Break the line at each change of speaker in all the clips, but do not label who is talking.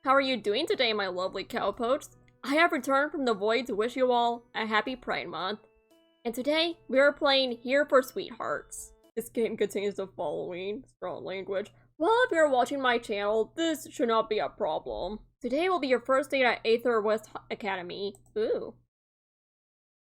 How are you doing today, my lovely cowpotes? I have returned from the void to wish you all a happy Pride Month. And today, we are playing Here for Sweethearts. This game contains the following strong language. Well, if you're watching my channel, this should not be a problem. Today will be your first day at Aether West Academy. Ooh.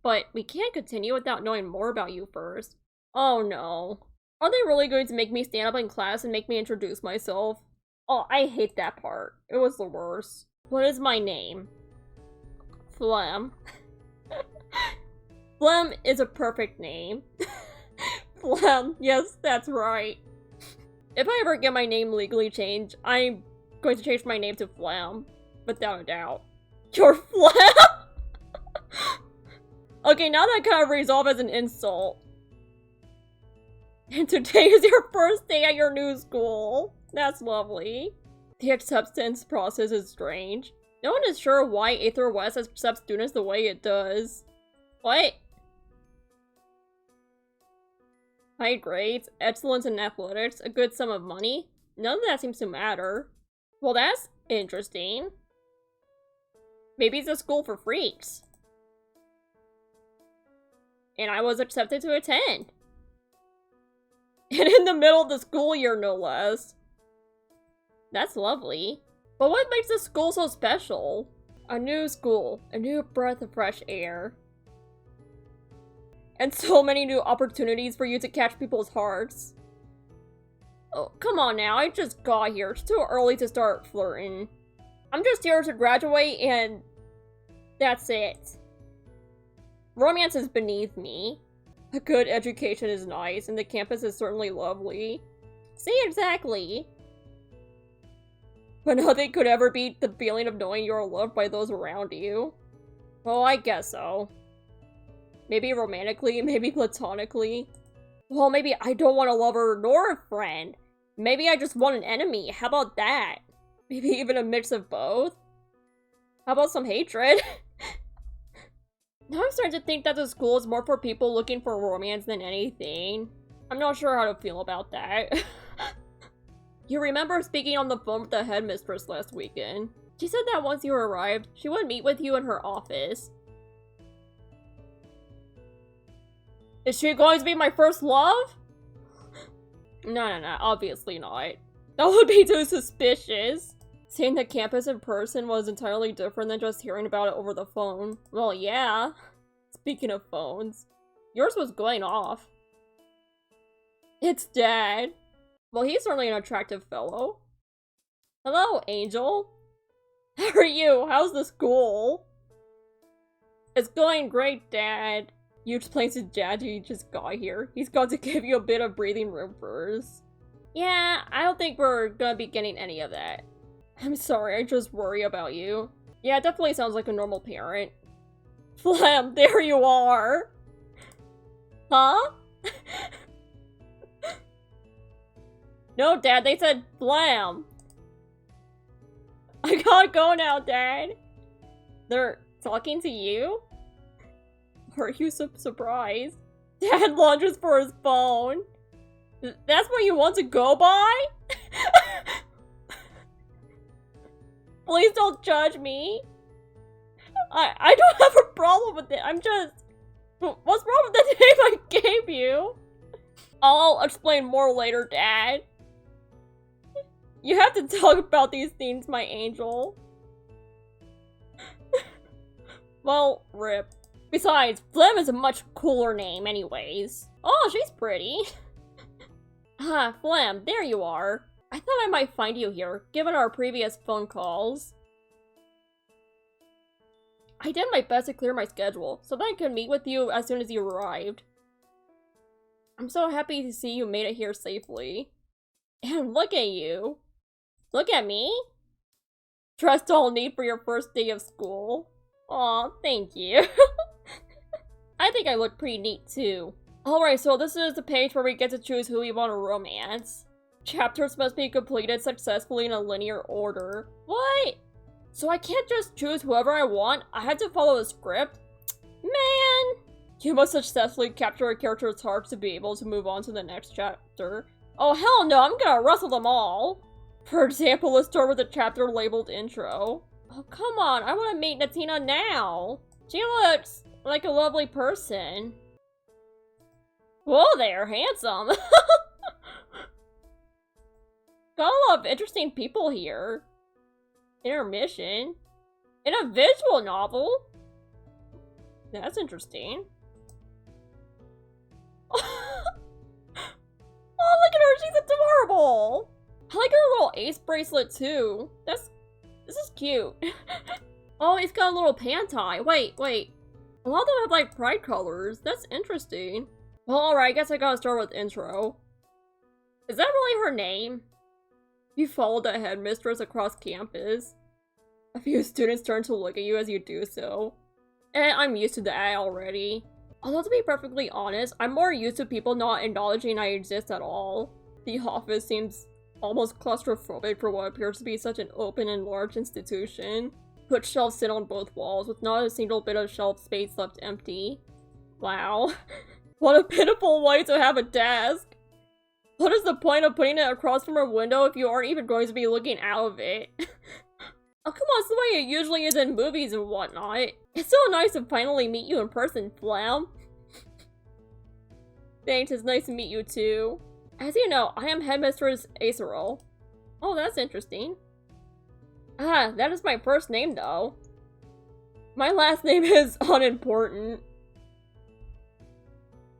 But we can't continue without knowing more about you first. Oh no. Are they really going to make me stand up in class and make me introduce myself? Oh, I hate that part. It was the worst. What is my name? Phlegm. Phlegm is a perfect name. Phlegm, yes, that's right. If I ever get my name legally changed, I'm going to change my name to Phlegm. Without a doubt. Your Phlegm? Okay, now that kind of resolved as an insult. And today is your first day at your new school. That's lovely. The acceptance process is strange. No one is sure why Aether West accepts students the way it does. What? High grades, excellence in athletics, a good sum of money? None of that seems to matter. Well, that's interesting. Maybe it's a school for freaks. And I was accepted to attend. And in the middle of the school year, no less. That's lovely. But what makes this school so special? A new school, a new breath of fresh air. And so many new opportunities for you to catch people's hearts. Oh, come on now, I just got here. It's too early to start flirting. I'm just here to graduate and that's it. Romance is beneath me. A good education is nice, and the campus is certainly lovely. See, exactly. But nothing could ever beat the feeling of knowing you're loved by those around you. Well, I guess so. Maybe romantically, maybe platonically. Well, maybe I don't want a lover nor a friend. Maybe I just want an enemy. How about that? Maybe even a mix of both? How about some hatred? Now I'm starting to think that the school is more for people looking for romance than anything. I'm not sure how to feel about that. You remember speaking on the phone with the headmistress last weekend. She said that once you arrived, she would meet with you in her office. Is she going to be my first love? No, obviously not. That would be too suspicious. Seeing the campus in person was entirely different than just hearing about it over the phone. Well, yeah. Speaking of phones, yours was going off. It's Dad. Well, he's certainly an attractive fellow. Hello, Angel. How are you? How's the school? It's going great, Dad. You explained to Dad you just got here. He's got to give you a bit of breathing room first. Yeah, I don't think we're gonna be getting any of that. I'm sorry, I just worry about you. Yeah, it definitely sounds like a normal parent. Phlegm, there you are! Huh? No, Dad, they said Phlegm! I gotta go now, Dad! They're talking to you? Are you surprised? Dad lunges for his phone. That's what you want to go by? Please don't judge me. I don't have a problem with it. I'm just... What's wrong with the name I gave you? I'll explain more later, Dad. You have to talk about these things, my angel. Well, rip. Besides, Phlegm is a much cooler name anyways. Oh, she's pretty. Ah, Phlegm, there you are. I thought I might find you here, given our previous phone calls. I did my best to clear my schedule, so that I could meet with you as soon as you arrived. I'm so happy to see you made it here safely. And look at you. Look at me. Dressed all neat for your first day of school. Aw, thank you. I think I look pretty neat too. Alright, so this is the page where we get to choose who we want to romance. Chapters must be completed successfully in a linear order. What? So I can't just choose whoever I want? I have to follow a script? Man! You must successfully capture a character's heart to be able to move on to the next chapter. Oh hell no, I'm gonna wrestle them all! For example, let's start with a chapter labeled Intro. Oh, come on, I want to meet Natina now. She looks like a lovely person. Whoa there, handsome. Got a lot of interesting people here. Intermission. In a visual novel? That's interesting. Oh, look at her, she's adorable! I like her little ace bracelet too. This is cute. Oh, he's got a little pantie. Wait. A lot of them have like pride colors. That's interesting. Well, alright, I guess I gotta start with Intro. Is that really her name? You follow the headmistress across campus. A few students turn to look at you as you do so. And I'm used to that already. Although to be perfectly honest, I'm more used to people not acknowledging I exist at all. The office seems almost claustrophobic for what appears to be such an open and large institution. Bookshelves sit on both walls, with not a single bit of shelf space left empty. Wow. What a pitiful way to have a desk! What is the point of putting it across from a window if you aren't even going to be looking out of it? Oh, come on, it's the way it usually is in movies and whatnot. It's so nice to finally meet you in person, Flam. Thanks, it's nice to meet you too. As you know, I am Headmistress Acerol. Oh, that's interesting. Ah, that is my first name though. My last name is unimportant.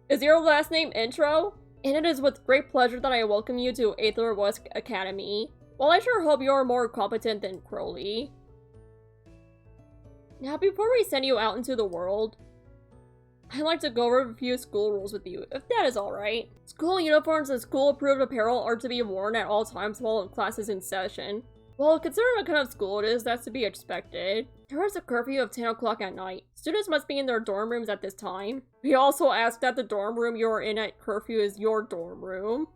Is your last name Intro? And it is with great pleasure that I welcome you to Aether West Academy. Well, I sure hope you are more competent than Crowley. Now, before we send you out into the world, I'd like to go over a few school rules with you, if that is alright. School uniforms and school-approved apparel are to be worn at all times while class is in session. Well, considering what kind of school it is, that's to be expected. There is a curfew of 10 o'clock at night. Students must be in their dorm rooms at this time. We also ask that the dorm room you are in at curfew is your dorm room.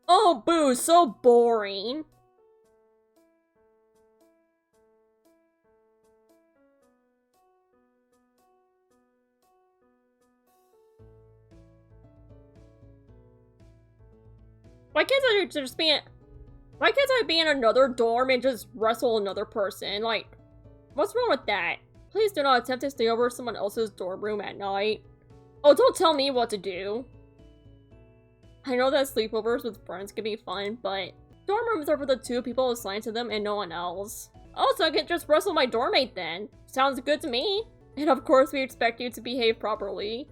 Oh, boo, so boring. Why can't I be in another dorm and just wrestle another person? Like, what's wrong with that? Please do not attempt to stay over someone else's dorm room at night. Oh, don't tell me what to do. I know that sleepovers with friends can be fun, but dorm rooms are for the 2 people assigned to them and no one else. Oh, so I can just wrestle my dorm mate then. Sounds good to me. And of course we expect you to behave properly.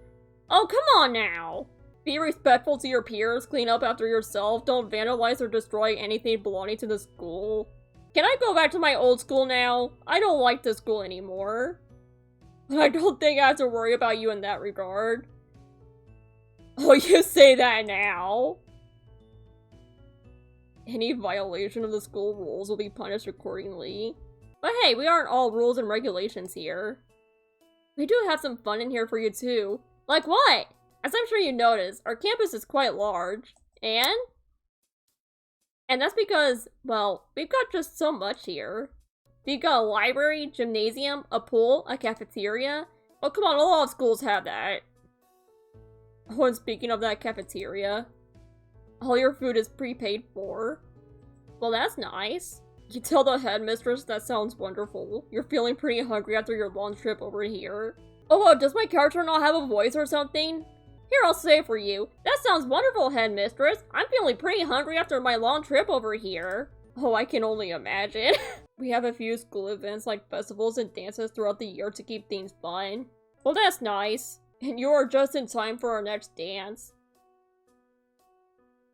Oh, come on now. Be respectful to your peers, clean up after yourself, don't vandalize or destroy anything belonging to the school. Can I go back to my old school now? I don't like this school anymore. But I don't think I have to worry about you in that regard. Oh, you say that now? Any violation of the school rules will be punished accordingly. But hey, we aren't all rules and regulations here. We do have some fun in here for you too. Like what? As I'm sure you noticed, our campus is quite large, and that's because, well, we've got just so much here. We've got a library, gymnasium, a pool, a cafeteria. Oh, come on, a lot of schools have that. Oh, and speaking of that cafeteria, all your food is prepaid for. Well, that's nice. You tell the headmistress that sounds wonderful. You're feeling pretty hungry after your long trip over here. Oh, does my character not have a voice or something? Here, I'll say for you. That sounds wonderful, headmistress. I'm feeling pretty hungry after my long trip over here. Oh, I can only imagine. We have a few school events like festivals and dances throughout the year to keep things fun. Well, that's nice. And you are just in time for our next dance.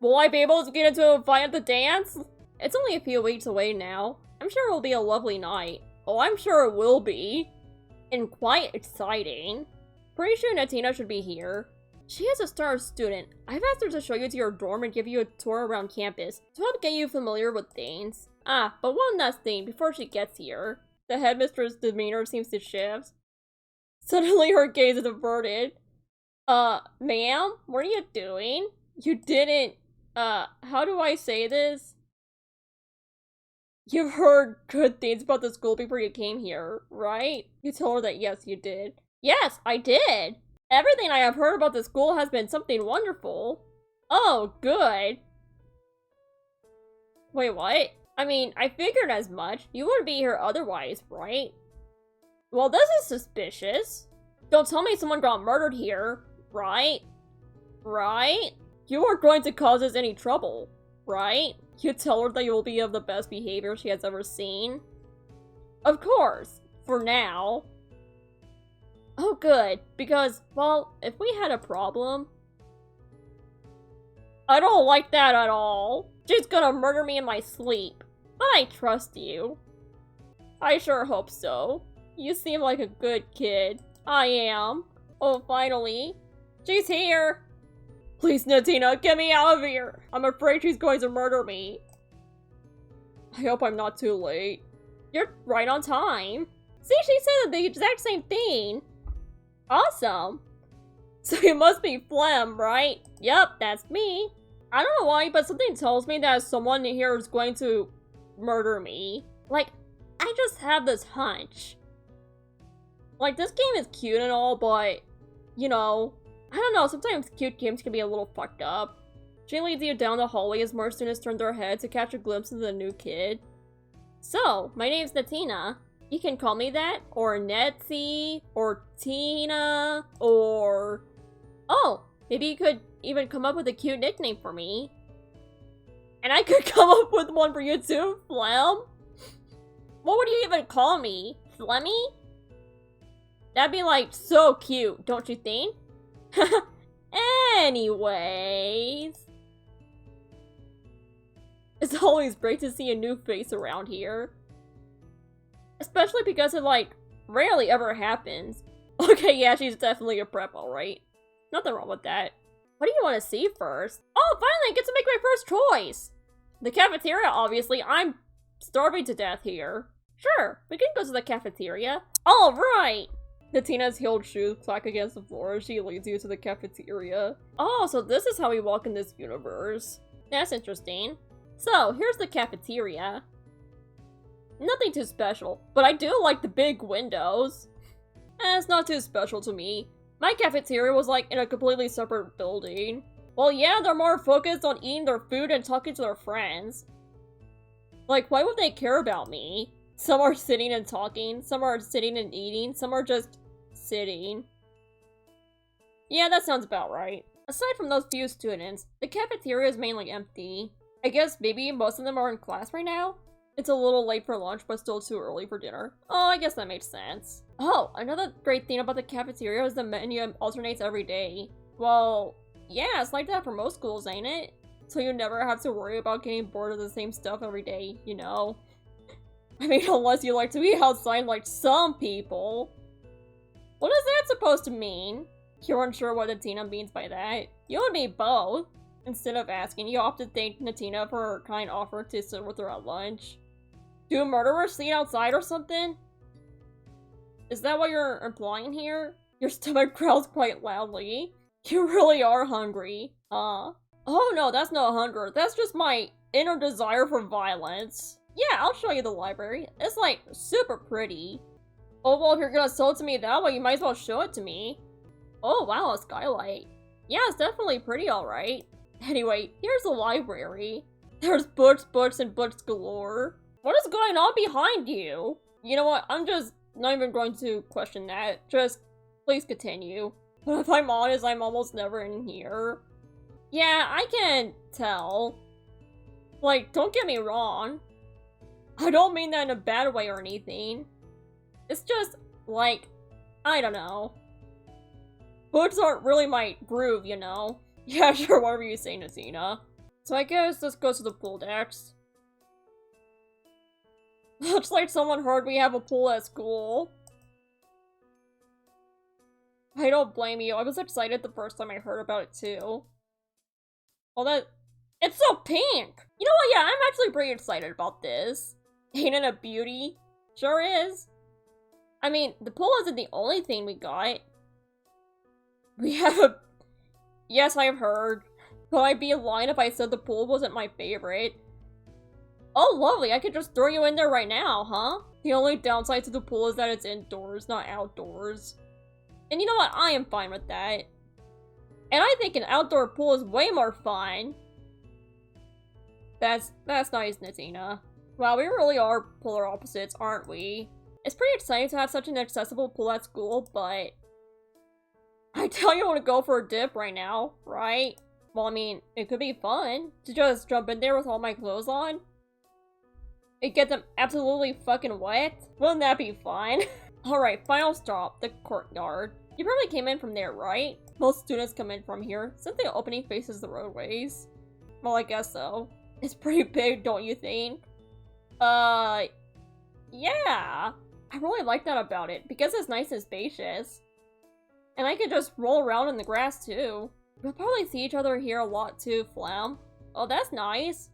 Will I be able to get into a fight at the dance? It's only a few weeks away now. I'm sure it will be a lovely night. Oh, I'm sure it will be. And quite exciting. Pretty sure Natina should be here. She is a star student. I've asked her to show you to your dorm and give you a tour around campus to help get you familiar with things. Ah, but one last thing before she gets here. The headmistress' demeanor seems to shift. Suddenly her gaze is averted. Ma'am? What are you doing? You didn't, how do I say this? You've heard good things about the school before you came here, right? You told her that yes, you did. Yes, I did! Everything I have heard about the school has been something wonderful. Oh, good. Wait, what? I mean, I figured as much. You wouldn't be here otherwise, right? Well, this is suspicious. Don't tell me someone got murdered here, right? Right? You weren't going to cause us any trouble, right? You tell her that you will be of the best behavior she has ever seen. Of course, for now. Oh good, because, well, if we had a problem... I don't like that at all. She's gonna murder me in my sleep. But I trust you. I sure hope so. You seem like a good kid. I am. Oh, finally. She's here! Please, Natina, get me out of here! I'm afraid she's going to murder me. I hope I'm not too late. You're right on time. See, she said the exact same thing. Awesome. So you must be Flem, right? Yup, that's me. I don't know why, but something tells me that someone here is going to murder me. Like, I just have this hunch. Like, this game is cute and all, but, you know, I don't know, sometimes cute games can be a little fucked up. She leads you down the hallway as more students turn their heads to catch a glimpse of the new kid. So, my name's Natina. You can call me that, or Netsie, or Tina, or... Oh, maybe you could even come up with a cute nickname for me. And I could come up with one for you too, Flem? What would you even call me? Flemmy? That'd be like so cute, don't you think? Anyways. It's always great to see a new face around here. Especially because it like rarely ever happens. Okay, yeah, she's definitely a prep, alright. Nothing wrong with that. What do you want to see first? Oh, finally, I get to make my first choice! The cafeteria, obviously. I'm starving to death here. Sure, we can go to the cafeteria. Alright! Natina's heeled shoes clack against the floor as she leads you to the cafeteria. Oh, so this is how we walk in this universe. That's interesting. So, here's the cafeteria. Nothing too special, but I do like the big windows. It's not too special to me. My cafeteria was like in a completely separate building. Well, yeah, they're more focused on eating their food and talking to their friends. Like, why would they care about me? Some are sitting and talking, some are sitting and eating, some are just sitting. Yeah, that sounds about right. Aside from those few students, the cafeteria is mainly empty. I guess maybe most of them are in class right now? It's a little late for lunch, but still too early for dinner. Oh, I guess that makes sense. Oh, another great thing about the cafeteria is the menu alternates every day. Well, yeah, it's like that for most schools, ain't it? So you never have to worry about getting bored of the same stuff every day, you know? I mean, unless you like to be outside like some people. What is that supposed to mean? You're unsure what Natina means by that. You and me both. Instead of asking, you opt to thank Natina for her kind offer to sit with her at lunch. Do murderers sleep outside or something? Is that what you're implying here? Your stomach growls quite loudly. You really are hungry, huh? Oh no, that's not hunger. That's just my inner desire for violence. Yeah, I'll show you the library. It's like super pretty. Oh well, if you're gonna sell it to me that way, you might as well show it to me. Oh wow, a skylight. Yeah, it's definitely pretty, alright. Anyway, here's the library. There's books, and books galore. What is going on behind you? You know what, I'm just not even going to question that. Just, please continue. But if I'm honest, I'm almost never in here. Yeah, I can tell. Like, don't get me wrong. I don't mean that in a bad way or anything. It's just, like, I don't know. Books aren't really my groove, you know? Yeah, sure, whatever you say, Natina. So I guess let's go to the pool decks. Looks like someone heard we have a pool at school. I don't blame you, I was excited the first time I heard about it too. Well that... It's so pink! You know what, yeah, I'm actually pretty excited about this. Ain't it a beauty? Sure is. I mean, the pool isn't the only thing we got. We have a... Yes, I've heard. But I'd be lying if I said the pool wasn't my favorite. Oh, lovely, I could just throw you in there right now, huh? The only downside to the pool is that it's indoors, not outdoors. And you know what? I am fine with that. And I think an outdoor pool is way more fun. That's nice, Natina. Wow, we really are polar opposites, aren't we? It's pretty exciting to have such an accessible pool at school, but I tell you I want to go for a dip right now, right? Well, I mean, it could be fun to just jump in there with all my clothes on. It gets them absolutely fucking wet. Wouldn't that be fun? Alright, final stop, the courtyard. You probably came in from there, right? Most students come in from here, since the opening faces the roadways. Well, I guess so. It's pretty big, don't you think? Yeah. I really like that about it, because it's nice and spacious. And I could just roll around in the grass, too. We'll probably see each other here a lot, too, Flam. Oh, that's nice.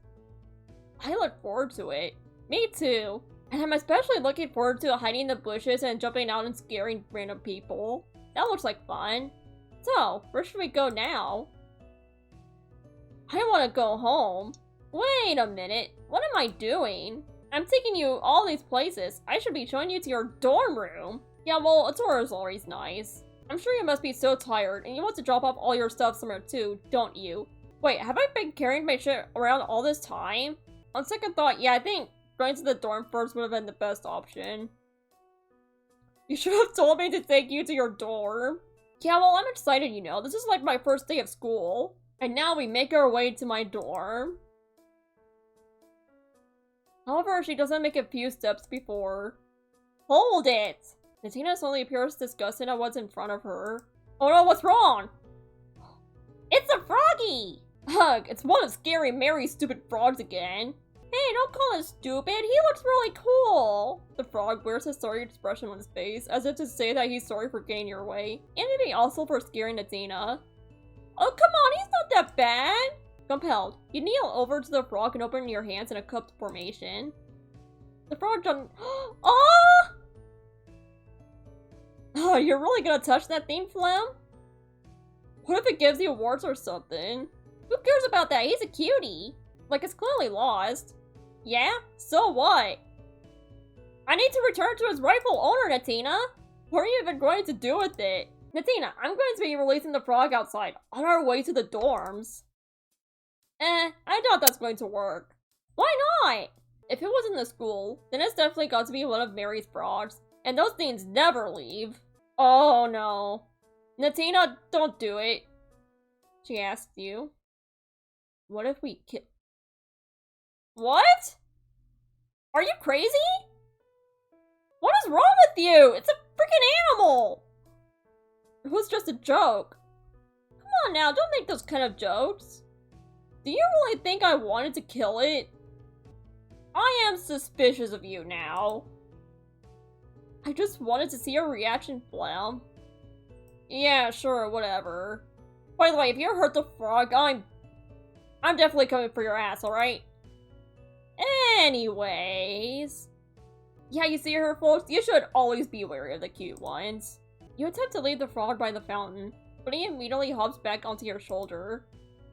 I look forward to it. Me, too. And I'm especially looking forward to hiding in the bushes and jumping out and scaring random people. That looks like fun. So, where should we go now? I want to go home. Wait a minute. What am I doing? I'm taking you all these places. I should be showing you to your dorm room. Yeah, well, a tour is always nice. I'm sure you must be so tired, and you want to drop off all your stuff somewhere too, don't you? Wait, have I been carrying my shit around all this time? On second thought, yeah, I think going to the dorm first would have been the best option. You should have told me to take you to your dorm. Yeah, well, I'm excited, you know. This is like my first day of school. And now we make our way to my dorm. However, she doesn't make a few steps before. Hold it! Natina suddenly appears disgusted at what's in front of her. Oh no, what's wrong? It's a froggy! Ugh, it's one of Scary Mary's stupid frogs again. Hey, don't call him stupid, he looks really cool! The frog wears a sorry expression on his face, as if to say that he's sorry for getting your way. And maybe also for scaring Natina. Oh, come on, he's not that bad! Compelled, you kneel over to the frog and open your hands in a cupped formation. The frog jumped. Oh! Oh, you're really gonna touch that thing, Flem? What if it gives you warts or something? Who cares about that? He's a cutie. Like, it's clearly lost. Yeah? So what? I need to return to his rightful owner, Natina. What are you even going to do with it? Natina, I'm going to be releasing the frog outside, on our way to the dorms. I doubt that's going to work. Why not? If it wasn't the school, then it's definitely got to be one of Mary's frogs. And those things never leave. Oh no. Natina, don't do it. She asked you. What if we kill— What? Are you crazy? What is wrong with you? It's a freaking animal! It was just a joke. Come on now, don't make those kind of jokes. Do you really think I wanted to kill it? I am suspicious of you now. I just wanted to see your reaction, Flam. Yeah, sure, whatever. By the way, if you hurt the frog, I'm definitely coming for your ass, alright? Anyways. Yeah, you see her, folks? You should always be wary of the cute ones. You attempt to leave the frog by the fountain, but he immediately hops back onto your shoulder.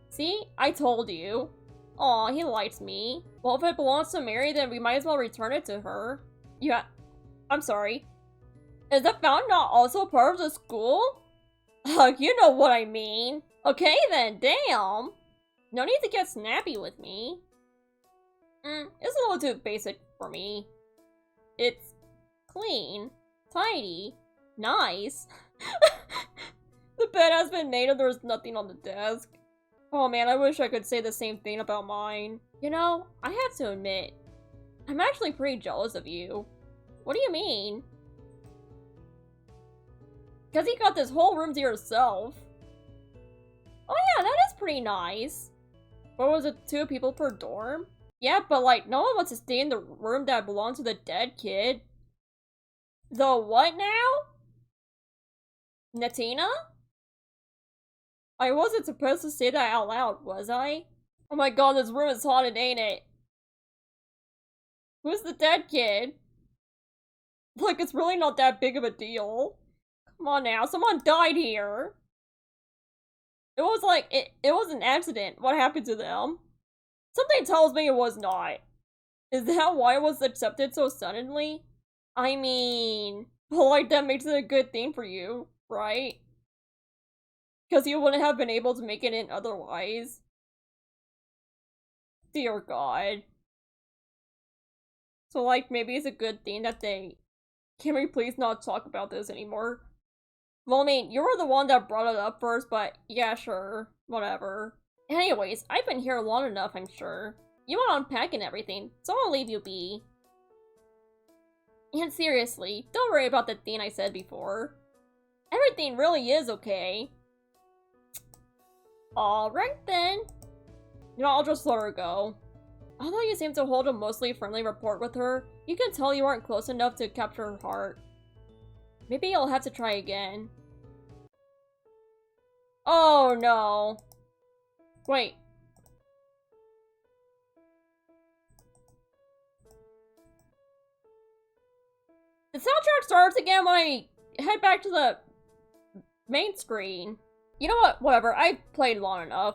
See? I told you. Aw, he likes me. Well, if it belongs to Mary, then we might as well return it to her. Yeah. I'm sorry. Is the fountain not also part of the school? You know what I mean. Okay then, damn. No need to get snappy with me. It's a little too basic for me. It's clean, tidy, nice. The bed has been made and there's nothing on the desk. Oh man, I wish I could say the same thing about mine. You know, I have to admit, I'm actually pretty jealous of you. What do you mean? Because you got this whole room to yourself. Oh yeah, that is pretty nice. What was it, 2 people per dorm? Yeah, but like, no one wants to stay in the room that belonged to the dead kid. The what now? Natina? I wasn't supposed to say that out loud, was I? Oh my god, this room is haunted, ain't it? Who's the dead kid? Like, it's really not that big of a deal. Come on now, someone died here. It was like, it was an accident. What happened to them? Something tells me it was not. Is that why it was accepted so suddenly? I mean, well, like, that makes it a good thing for you, right? Because you wouldn't have been able to make it in otherwise. Dear God. So, like, maybe it's a good thing that they... Can we please not talk about this anymore? Well, I mean, you were the one that brought it up first, but yeah, sure. Whatever. Anyways, I've been here long enough, I'm sure. You want to unpack and everything, so I'll leave you be. And seriously, don't worry about the thing I said before. Everything really is okay. Alright then. You know, I'll just let her go. Although you seem to hold a mostly friendly rapport with her, you can tell you aren't close enough to capture her heart. Maybe you'll have to try again. Oh no. Wait. The soundtrack starts again when I head back to the main screen. You know what? Whatever. I played long enough.